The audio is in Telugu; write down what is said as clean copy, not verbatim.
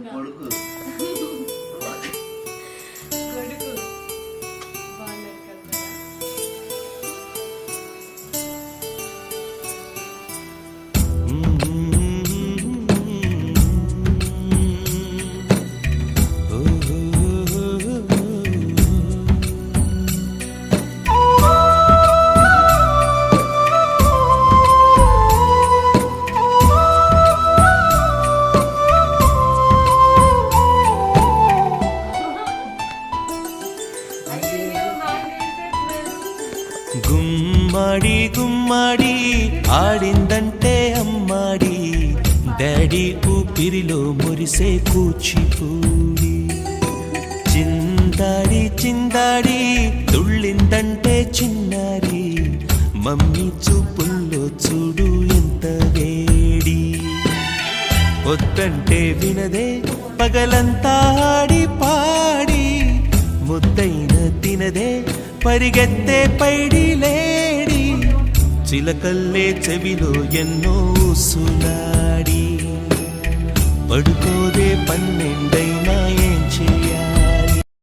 కొడుకు కొడుకు బాగున్నారు కదా. గుమ్మడి గుమ్మడి ఆడిందంటే అమ్మాడి డాడీ ఊపిరిలో మురిసే కూచిపూడి చిందాడి చిందాడి తుళ్ళిందంటే చిన్నారి మమ్మీ చూపుల్లో చూడు ఎంత వేడి వద్దంటే వినదే పగలంతా ఆడి పాడి ముద్దైన తినదే పరిగెత్తే పైడి లేడి చిలకల్లే చెవిలో ఎన్నో సులాడి పడుకోదే 12